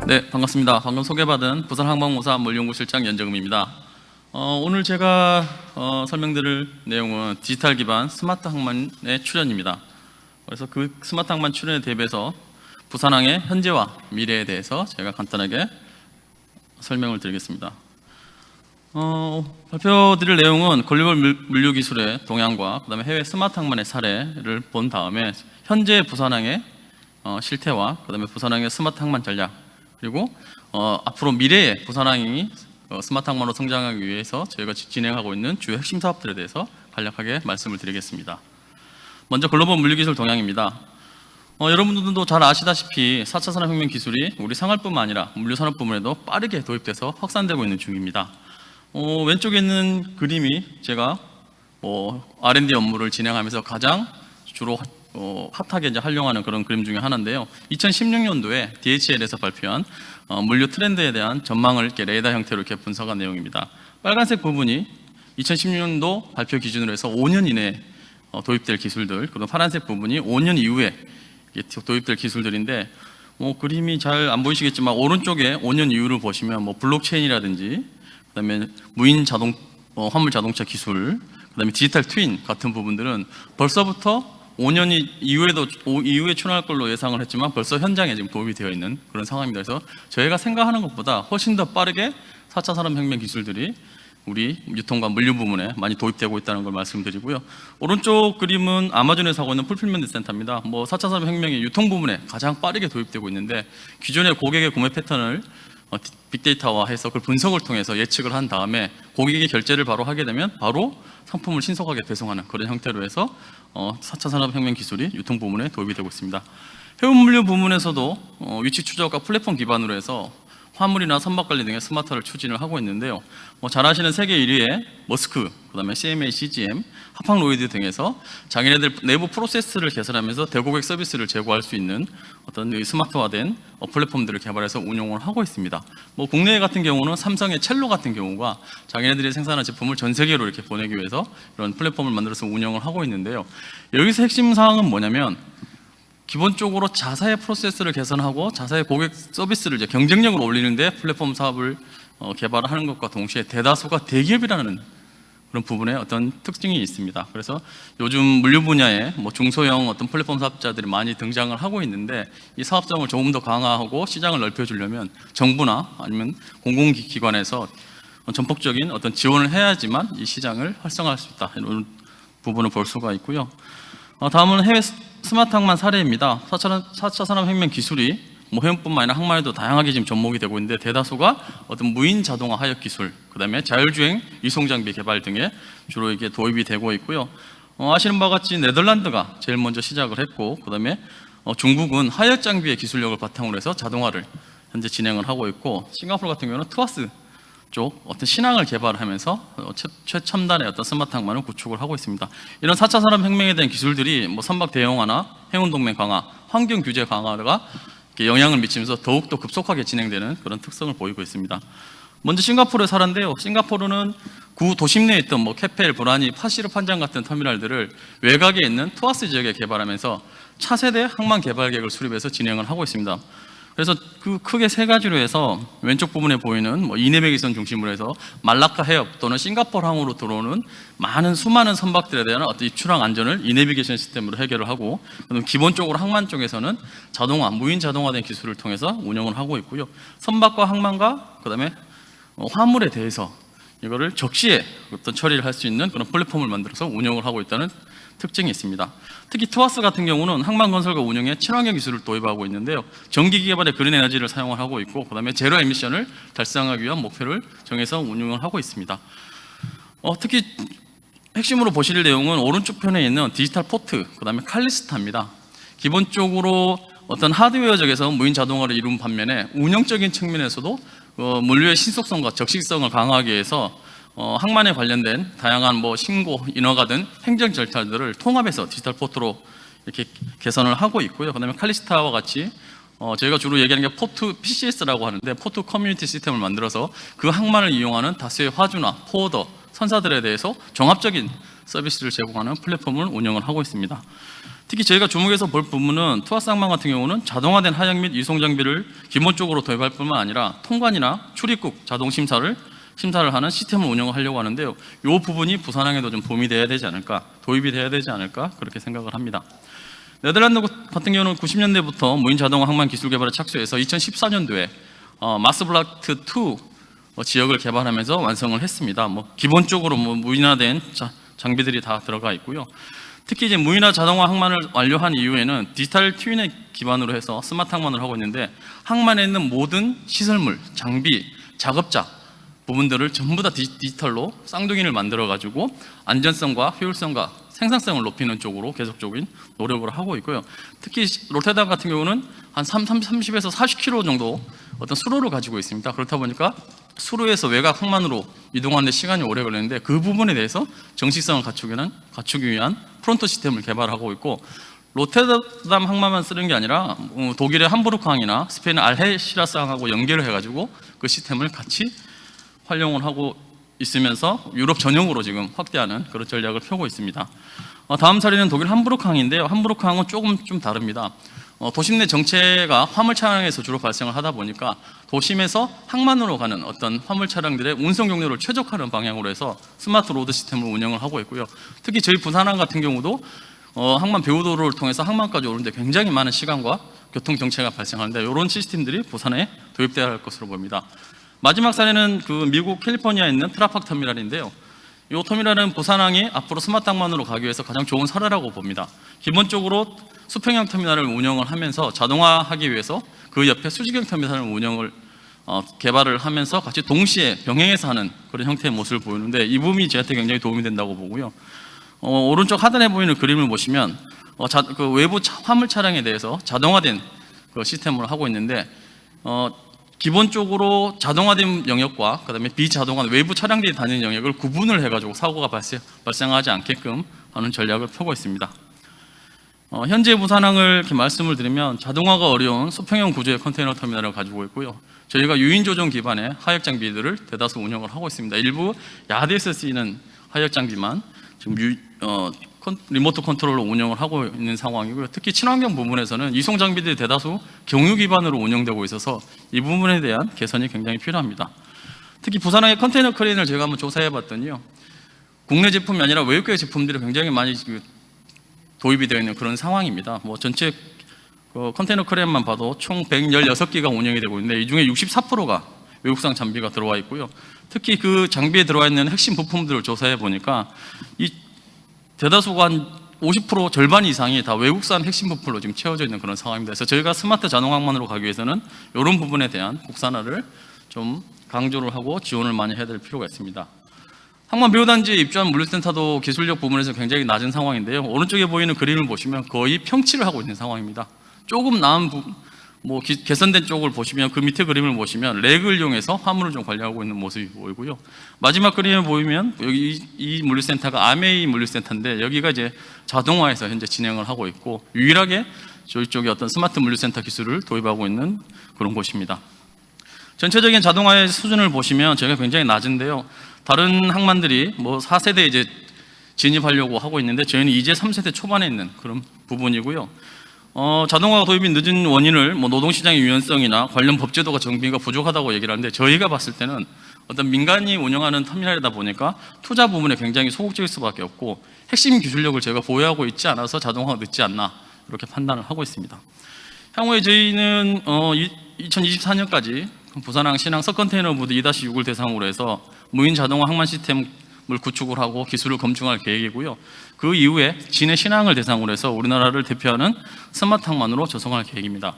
네, 반갑습니다. 방금 소개받은 부산항공모사 물연구실장 연정음입니다. 오늘 제가 설명드릴 내용은 디지털 기반 스마트 항만의 출현입니다. 그래서 그 스마트 항만 출현에 대비해서 부산항의 현재와 미래에 대해서 제가 간단하게 설명을 드리겠습니다. 발표드릴 내용은 글로벌 물류 기술의 동향과 그다음에 해외 스마트 항만의 사례를 본 다음에 현재 부산항의 실태와 그다음에 부산항의 스마트 항만 전략, 그리고 앞으로 미래의 부산항이 스마트 항만으로 성장하기 위해서 저희가 진행하고 있는 주요 핵심 사업들에 대해서 간략하게 말씀을 드리겠습니다. 먼저 글로벌 물류기술 동향입니다. 여러분들도 잘 아시다시피 4차 산업혁명 기술이 우리 생활뿐만 아니라 물류산업 부문에도 빠르게 도입돼서 확산되고 있는 중입니다. 왼쪽에 있는 그림이 제가 R&D 업무를 진행하면서 가장 주로 핫하게 이제 활용하는 그런 그림 중에 하나인데요. 2016년도에 DHL에서 발표한 물류 트렌드에 대한 전망을 이렇게 레이더 형태로 이렇게 분석한 내용입니다. 빨간색 부분이 2016년도 발표 기준으로 해서 5년 이내에 도입될 기술들, 그리고 파란색 부분이 5년 이후에 도입될 기술들인데, 그림이 잘 안 보이시겠지만 오른쪽에 5년 이후를 보시면 블록체인이라든지, 그다음에 무인 화물 자동차 기술, 그다음에 디지털 트윈 같은 부분들은 벌써부터 5년 이후에 출원할 걸로 예상을 했지만 벌써 현장에 지금 도입이 되어 있는 그런 상황입니다. 그래서 저희가 생각하는 것보다 훨씬 더 빠르게 4차 산업혁명 기술들이 우리 유통과 물류 부문에 많이 도입되고 있다는 걸 말씀드리고요. 오른쪽 그림은 아마존에서 하고 있는 풀필먼트 센터입니다. 4차 산업혁명이 유통 부문에 가장 빠르게 도입되고 있는데, 기존의 고객의 구매 패턴을 빅데이터화해서 그 분석을 통해서 예측을 한 다음에 고객이 결제를 바로 하게 되면 바로 상품을 신속하게 배송하는 그런 형태로 해서 4차 산업혁명 기술이 유통 부문에 도입이 되고 있습니다. 해운 물류 부문에서도 위치 추적과 플랫폼 기반으로 해서 화물이나 선박 관리 등의 스마트화를 추진을 하고 있는데요. 잘 아시는 세계 1위의 머스크, 그다음에 CMA, CGM, 하팡로이드 등에서 자기네들 내부 프로세스를 개선하면서 대고객 서비스를 제공할 수 있는 어떤 스마트화된 플랫폼들을 개발해서 운용을 하고 있습니다. 국내 같은 경우는 삼성의 첼로 같은 경우가 자기네들이 생산한 제품을 전 세계로 이렇게 보내기 위해서 이런 플랫폼을 만들어서 운영을 하고 있는데요. 여기서 핵심 사항은 뭐냐면, 기본적으로 자사의 프로세스를 개선하고 자사의 고객 서비스를 이제 경쟁력을 올리는데 플랫폼 사업을 개발하는 것과 동시에 대다수가 대기업이라는 그런 부분에 어떤 특징이 있습니다. 그래서 요즘 물류 분야에 중소형 어떤 플랫폼 사업자들이 많이 등장을 하고 있는데, 이 사업성을 조금 더 강화하고 시장을 넓혀주려면 정부나 아니면 공공기관에서 전폭적인 어떤 지원을 해야지만 이 시장을 활성화할 수 있다, 이런 부분을 볼 수가 있고요. 다음은 해외 스마트 항만 사례입니다. 4차 산업혁명 기술이 해운뿐만 아니라 항만에도 다양하게 지금 접목이 되고 있는데, 대다수가 어떤 무인 자동화 하역 기술, 그다음에 자율주행 이송 장비 개발 등에 주로 이게 도입이 되고 있고요. 아시는 바와 같이 네덜란드가 제일 먼저 시작을 했고, 그다음에 중국은 하역 장비의 기술력을 바탕으로 해서 자동화를 현재 진행을 하고 있고, 싱가포르 같은 경우는 트와스 쪽 어떤 신항을 개발하면서 최첨단의 어떤 스마트 항만을 구축을 하고 있습니다. 이런 4차 산업혁명에 대한 기술들이 선박 대형화나 해운 동맹 강화, 환경 규제 강화가 영향을 미치면서 더욱더 급속하게 진행되는 그런 특성을 보이고 있습니다. 먼저 싱가포르의 사례인데요. 싱가포르는 구 도심 내에 있던 케펠, 브라니, 파시르 판장 같은 터미널들을 외곽에 있는 투아스 지역에 개발하면서 차세대 항만 개발 계획을 수립해서 진행을 하고 있습니다. 그래서 그 크게 세 가지로 해서 왼쪽 부분에 보이는 이내배기선 중심으로 해서 말라카 해협 또는 싱가포르 항으로 들어오는 수많은 선박들에 대한 어떤 입출항 안전을 이내비게이션 시스템으로 해결을 하고, 기본적으로 항만 쪽에서는 자동화, 무인 자동화된 기술을 통해서 운영을 하고 있고요. 선박과 항만과 그다음에 화물에 대해서 이거를 적시에 어떤 처리를 할 수 있는 그런 플랫폼을 만들어서 운영을 하고 있다는 특징이 있습니다. 특히 트와스 같은 경우는 항만 건설과 운영에 친환경 기술을 도입하고 있는데요. 전기 기계발의 그린 에너지를 사용을 하고 있고, 그다음에 제로 에미션을 달성하기 위한 목표를 정해서 운영을 하고 있습니다. 특히 핵심으로 보실 내용은 오른쪽 편에 있는 디지털 포트, 그다음에 칼리스타입니다. 기본적으로 어떤 하드웨어적에서 무인 자동화를 이룬 반면에 운영적인 측면에서도 물류의 신속성과 적시성을 강화하기 위해서 항만에 관련된 다양한 신고, 인허가 등 행정 절차들을 통합해서 디지털 포트로 이렇게 개선을 하고 있고요. 그다음에 칼리스타와 같이 저희가 주로 얘기하는 게 포트 PCS라고 하는데, 포트 커뮤니티 시스템을 만들어서 그 항만을 이용하는 다수의 화주나 포워더, 선사들에 대해서 종합적인 서비스를 제공하는 플랫폼을 운영을 하고 있습니다. 특히 저희가 주목해서 볼 부분은 투하쌍망 같은 경우는 자동화된 하역 및 이송 장비를 기본적으로 도입할 뿐만 아니라 통관이나 출입국 자동 심사를 하는 시스템을 운영을 하려고 하는데요. 이 부분이 부산항에도 좀 도움이 돼야 되지 않을까, 도입이 돼야 되지 않을까 그렇게 생각을 합니다. 네덜란드 같은 경우는 90년대부터 무인 자동화 항만 기술 개발에 착수해서 2014년도에 마스블라트 2 지역을 개발하면서 완성을 했습니다. 기본적으로 무인화된 장비들이 다 들어가 있고요. 특히 이제 무인화 자동화 항만을 완료한 이후에는 디지털 트윈에 기반으로 해서 스마트 항만을 하고 있는데, 항만에 있는 모든 시설물, 장비, 작업자 부분들을 전부 다 디지털로 쌍둥이를 만들어 가지고 안전성과 효율성과 생산성을 높이는 쪽으로 계속적인 노력을 하고 있고요. 특히 로테담 같은 경우는 한 30에서 40km 정도 어떤 수로를 가지고 있습니다. 그렇다 보니까 수로에서 외곽 항만으로 이동하는 데 시간이 오래 걸리는데, 그 부분에 대해서 정식성을 갖추기 위한 프론트 시스템을 개발하고 있고, 로테담 항만만 쓰는 게 아니라 독일의 함부르크항이나 스페인의 알헤시라스항하고 연결을 해가지고 그 시스템을 같이 활용을 하고 있으면서 유럽 전용으로 지금 확대하는 그런 전략을 펴고 있습니다. 다음 사례는 독일 함부르크항인데요. 함부르크항은 조금 좀 다릅니다. 도심 내 정체가 화물 차량에서 주로 발생을 하다 보니까 도심에서 항만으로 가는 어떤 화물 차량들의 운송 경로를 최적화하는 방향으로 해서 스마트 로드 시스템을 운영을 하고 있고요. 특히 저희 부산항 같은 경우도 항만 배후도로를 통해서 항만까지 오는데 굉장히 많은 시간과 교통 정체가 발생하는데, 이런 시스템들이 부산에 도입되어야 할 것으로 보입니다. 마지막 사례는 그 미국 캘리포니아에 있는 트라팍 터미널인데요. 이 터미널은 부산항이 앞으로 스마트 항만으로 가기 위해서 가장 좋은 사례라고 봅니다. 기본적으로 수평형 터미널을 운영을 하면서 자동화하기 위해서 그 옆에 수직형 터미널을 개발을 하면서 같이 동시에 병행해서 하는 그런 형태의 모습을 보이는데, 이 부분이 저한테 굉장히 도움이 된다고 보고요. 오른쪽 하단에 보이는 그림을 보시면 그 외부 화물 차량에 대해서 자동화된 그 시스템을 하고 있는데, 기본적으로 자동화된 영역과 그다음에 비자동화 외부 차량들이 다니는 영역을 구분을 해가지고 사고가 발생하지 않게끔 하는 전략을 펴고 있습니다. 현재 부산항을 이렇게 말씀을 드리면 자동화가 어려운 수평형 구조의 컨테이너 터미널을 가지고 있고요. 저희가 유인 조종 기반의 하역 장비들을 대다수 운영을 하고 있습니다. 일부 야드에서 쓰이는 하역 장비만 지금 리모트 컨트롤로 운영을 하고 있는 상황이고요. 특히 친환경 부분에서는 이송 장비들이 대다수 경유 기반으로 운영되고 있어서 이 부분에 대한 개선이 굉장히 필요합니다. 특히 부산항의 컨테이너 크레인을 제가 한번 조사해 봤더니요, 국내 제품이 아니라 외국계 제품들이 굉장히 많이 도입이 되어 있는 그런 상황입니다. 전체 컨테이너 크레인만 봐도 총 116기가 운영이 되고 있는데, 이 중에 64%가 외국산 장비가 들어와 있고요. 특히 그 장비에 들어와 있는 핵심 부품들을 조사해 보니까 이 대다수가 한 50% 절반 이상이 다 외국산 핵심 부품으로 지금 채워져 있는 그런 상황입니다. 그래서 저희가 스마트 자동항만으로 가기 위해서는 이런 부분에 대한 국산화를 좀 강조를 하고 지원을 많이 해야 될 필요가 있습니다. 항만 배후단지에 입주한 물류센터도 기술력 부분에서 굉장히 낮은 상황인데요. 오른쪽에 보이는 그림을 보시면 거의 평치를 하고 있는 상황입니다. 조금 나은 개선된 쪽을 보시면, 그 밑에 그림을 보시면 렉을 이용해서 화물을 좀 관리하고 있는 모습이 보이고요. 마지막 그림을 보이면 여기 이 물류센터가 아메이 물류센터인데, 여기가 이제 자동화해서 현재 진행을 하고 있고, 유일하게 저희 쪽에 어떤 스마트 물류센터 기술을 도입하고 있는 그런 곳입니다. 전체적인 자동화의 수준을 보시면 저희가 굉장히 낮은데요. 다른 항만들이 4세대 이제 진입하려고 하고 있는데, 저희는 이제 3세대 초반에 있는 그런 부분이고요. 자동화가 도입이 늦은 원인을 노동시장의 유연성이나 관련 법제도가 정비가 부족하다고 얘기를 하는데, 저희가 봤을 때는 어떤 민간이 운영하는 터미널이다 보니까 투자 부분에 굉장히 소극적일 수밖에 없고, 핵심 기술력을 저희가 보유하고 있지 않아서 자동화가 늦지 않나 이렇게 판단을 하고 있습니다. 향후에 저희는 2024년까지 부산항 신항 서컨테이너 부드 2-6을 대상으로 해서 무인 자동화 항만 시스템을 구축을 하고 기술을 검증할 계획이고요. 그 이후에 진해 신항을 대상으로 해서 우리나라를 대표하는 스마트 항만으로 조성할 계획입니다.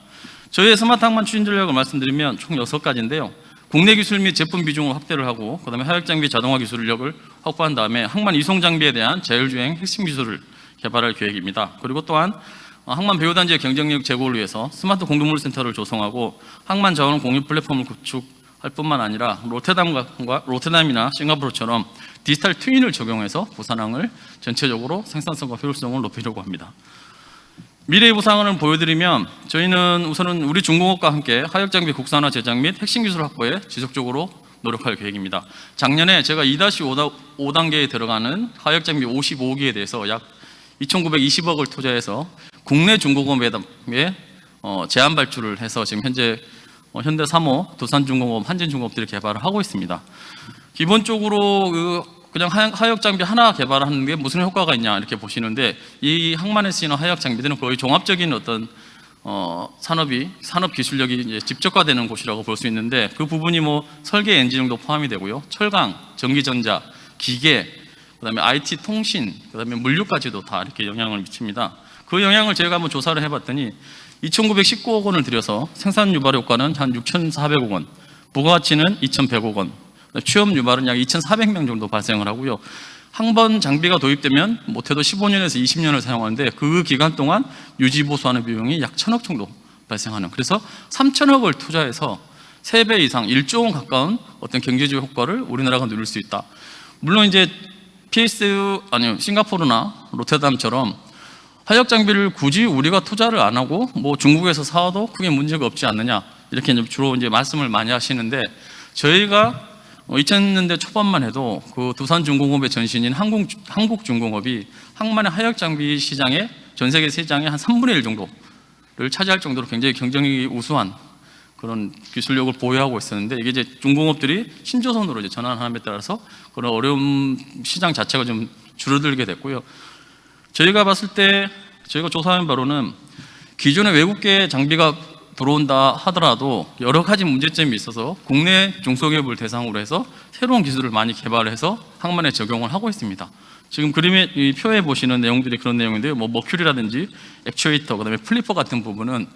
저희의 스마트 항만 추진 전략을 말씀드리면 총 6가지인데요. 국내 기술 및 제품 비중을 확대를 하고, 그다음에 하역 장비 자동화 기술력을 확보한 다음에 항만 이송 장비에 대한 자율주행 핵심 기술을 개발할 계획입니다. 그리고 또한 항만 배후단지의 경쟁력 제고를 위해서 스마트 공동물센터를 조성하고 항만 자원 공유 플랫폼을 구축할 뿐만 아니라 로테담이나 싱가포르처럼 디지털 트윈을 적용해서 부산항을 전체적으로 생산성과 효율성을 높이려고 합니다. 미래의 부산항을 보여드리면, 저희는 우선은 우리 중공업과 함께 하역장비 국산화 제작 및 핵심 기술 확보에 지속적으로 노력할 계획입니다. 작년에 제가 2-5단계에 들어가는 하역장비 55기에 대해서 약 2,920억을 투자해서 국내 중공업에 제한 발주를 해서 지금 현재 현대사모, 두산중공업, 한진중공업들이 개발을 하고 있습니다. 기본적으로 그냥 하역 장비 하나 개발하는 게 무슨 효과가 있냐 이렇게 보시는데, 이 항만에 쓰이는 하역 장비들은 거의 종합적인 어떤 산업 기술력이 이제 집적화되는 곳이라고 볼 수 있는데, 그 부분이 뭐 설계 엔지니어도 포함이 되고요. 철강, 전기전자, 기계, 그다음에 IT 통신, 그다음에 물류까지도 다 이렇게 영향을 미칩니다. 그 영향을 제가 한번 조사를 해봤더니 2,919억 원을 들여서 생산 유발 효과는 한 6,400억 원, 부가가치는 2,100억 원, 취업 유발은 약 2,400명 정도 발생을 하고요. 한 번 장비가 도입되면 못해도 15년에서 20년을 사용하는데, 그 기간 동안 유지 보수하는 비용이 약 1,000억 정도 발생하는, 그래서 3,000억을 투자해서 3배 이상 1조 원 가까운 어떤 경제적 효과를 우리나라가 누릴 수 있다. 물론 이제 싱가포르나 로테담처럼 하역 장비를 굳이 우리가 투자를 안 하고 뭐 중국에서 사와도 크게 문제가 없지 않느냐 이렇게 주로 이제 말씀을 많이 하시는데, 저희가 2000년대 초반만 해도 그 두산중공업의 전신인 한국중공업이 항만의 하역 장비 시장의 전 세계 시장의 한 3분의 1 정도를 차지할 정도로 굉장히 경쟁력이 우수한 그런 기술력을 보유하고 있었는데, 이게 이제 중공업들이 신조선으로 이제 전환함에 따라서 그런 어려운 시장 자체가 좀 줄어들게 됐고요. 저희가 봤을 때, 저희가 조사한 바로는 기존의 외국계 장비가 들어온다 하더라도 여러 가지 문제점이 있어서 국내 중소기업을 대상으로 해서 새로운 기술을 많이 개발해서 항만에 적용을 하고 있습니다. 지금 그림에 이 표에 보시는 내용들이 그런 내용인데요. 뭐 머큐리라든지 액추에이터, 그다음에 플리퍼 같은 부분은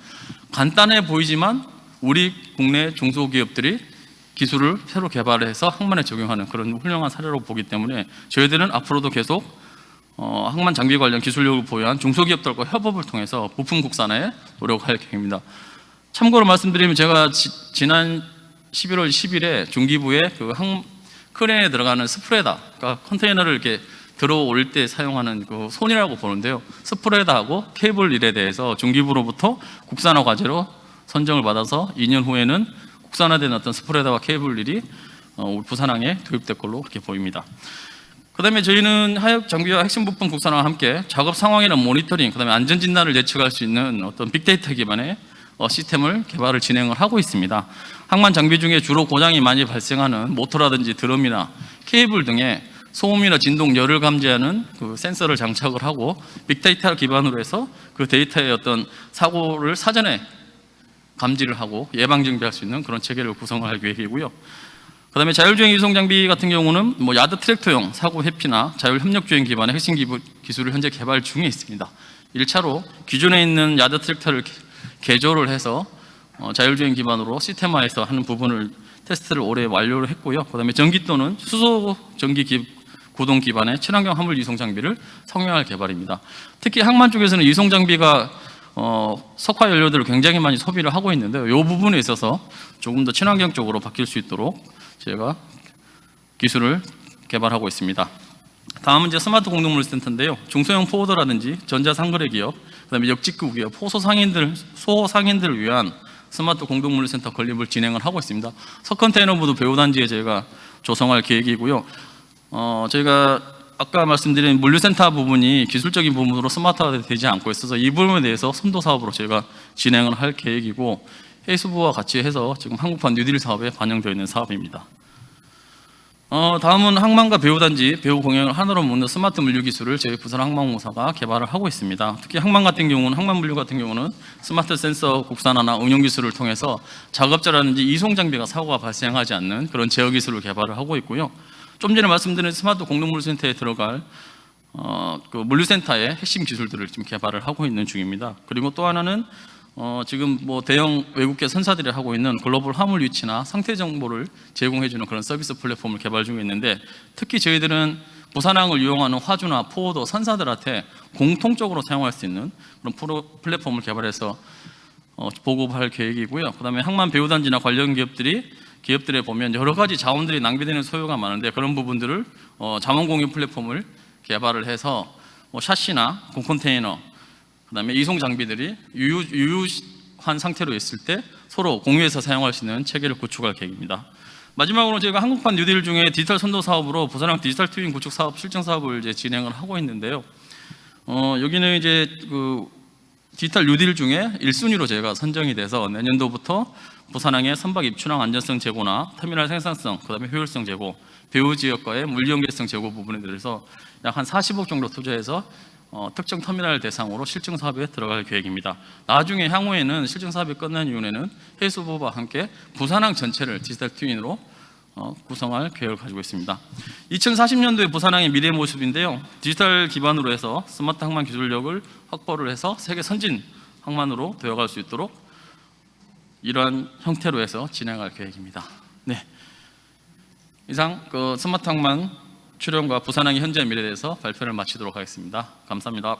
간단해 보이지만 우리 국내 중소기업들이 기술을 새로 개발해서 항만에 적용하는 그런 훌륭한 사례로 보기 때문에, 저희들은 앞으로도 계속 항만 장비 관련 기술력을 보유한 중소기업들과 협업을 통해서 부품 국산화에 노력할 계획입니다. 참고로 말씀드리면, 제가 지난 11월 10일에 중기부에 그 크레인에 들어가는 스프레더, 그러니까 컨테이너를 이렇게 들어올 때 사용하는 그 손이라고 보는데요. 스프레더하고 케이블 릴에 대해서 중기부로부터 국산화 과제로 선정을 받아서 2년 후에는 국산화된 어떤 스프레더와 케이블 릴이 부산항에 도입될 걸로 그렇게 보입니다. 그 다음에 저희는 하역 장비와 핵심 부품 국산화와 함께 작업 상황이나 모니터링, 그 다음에 안전 진단을 예측할 수 있는 어떤 빅데이터 기반의 시스템을 개발을 진행을 하고 있습니다. 항만 장비 중에 주로 고장이 많이 발생하는 모터라든지 드럼이나 케이블 등의 소음이나 진동, 열을 감지하는 그 센서를 장착을 하고 빅데이터 기반으로 해서 그 데이터의 어떤 사고를 사전에 감지를 하고 예방 정비할 수 있는 그런 체계를 구성할 계획이고요. 그다음에 자율주행 이송 장비 같은 경우는 뭐 야드 트랙터용 사고 회피나 자율 협력 주행 기반의 핵심 기술을 현재 개발 중에 있습니다. 1차로 기존에 있는 야드 트랙터를 개조를 해서 자율주행 기반으로 시스템화해서 하는 부분을 테스트를 올해 완료를 했고요. 그다음에 전기 또는 수소 전기 구동 기반의 친환경 화물 이송 장비를 성형할 개발입니다. 특히 항만 쪽에서는 이송 장비가 석화 연료들을 굉장히 많이 소비를 하고 있는데요. 이 부분에 있어서 조금 더 친환경 쪽으로 바뀔 수 있도록 제가 기술을 개발하고 있습니다. 다음은 이제 스마트 공동물센터인데요. 중소형 포워더라든지 전자상거래 기업, 그다음에 역직구 기업, 소상인들을 위한 스마트 공동물류센터 건립을 진행을 하고 있습니다. 서컨테이너부도 배후단지에 저희가 조성할 계획이고요. 저희가 아까 말씀드린 물류센터 부분이 기술적인 부분으로 스마트화가 되지 않고 있어서 이 부분에 대해서 선도 사업으로 저희가 진행을 할 계획이고, 해수부와 같이 해서 지금 한국판 뉴딜 사업에 반영되어 있는 사업입니다. 다음은 항만과 배후단지, 배후공영을 하나로 묶는 스마트 물류 기술을 저희 부산항만공사가 개발을 하고 있습니다. 특히 항만 물류 같은 경우는 스마트 센서 국산화나 응용 기술을 통해서 작업자라든지 이송 장비가 사고가 발생하지 않는 그런 제어 기술을 개발을 하고 있고요. 좀 전에 말씀드린 스마트 공동물류센터에 들어갈 그 물류센터의 핵심 기술들을 지금 개발을 하고 있는 중입니다. 그리고 또 하나는 지금 뭐 대형 외국계 선사들이 하고 있는 글로벌 화물 위치나 상태 정보를 제공해주는 그런 서비스 플랫폼을 개발 중에 있는데, 특히 저희들은 부산항을 이용하는 화주나 포워더 선사들한테 공통적으로 사용할 수 있는 그런 플랫폼을 개발해서 보급할 계획이고요. 그 다음에 항만 배후단지나 관련 기업들에 보면 여러 가지 자원들이 낭비되는 소요가 많은데, 그런 부분들을 자원 공유 플랫폼을 개발을 해서 샤시나 공컨테이너, 그 다음에 이송 장비들이 유효한 상태로 있을 때 서로 공유해서 사용할 수 있는 체계를 구축할 계획입니다. 마지막으로 저희가 한국판 뉴딜 중에 디지털 선도 사업으로 부산항 디지털 트윈 구축 사업 실증 사업을 이제 진행을 하고 있는데요. 여기는 이제 그 디지털 뉴딜 중에 1순위로 저희가 선정이 돼서 내년도부터 부산항의 선박 입출항 안전성 제고나 터미널 생산성, 그다음에 효율성 제고, 배후 지역과의 물연계성 제고 부분에 대해서 약 한 40억 정도 투자해서 특정 터미널 대상으로 실증 사업에 들어갈 계획입니다. 나중에 향후에는 실증 사업이 끝난 이후에는 해수부와 함께 부산항 전체를 디지털 트윈으로 구성할 계획을 가지고 있습니다. 2040년도의 부산항의 미래 모습인데요. 디지털 기반으로 해서 스마트 항만 기술력을 확보를 해서 세계 선진 항만으로 되어갈 수 있도록 이러한 형태로 해서 진행할 계획입니다. 네, 이상 그 스마트 항만 출연과 부산항의 현재 미래에 대해서 발표를 마치도록 하겠습니다. 감사합니다.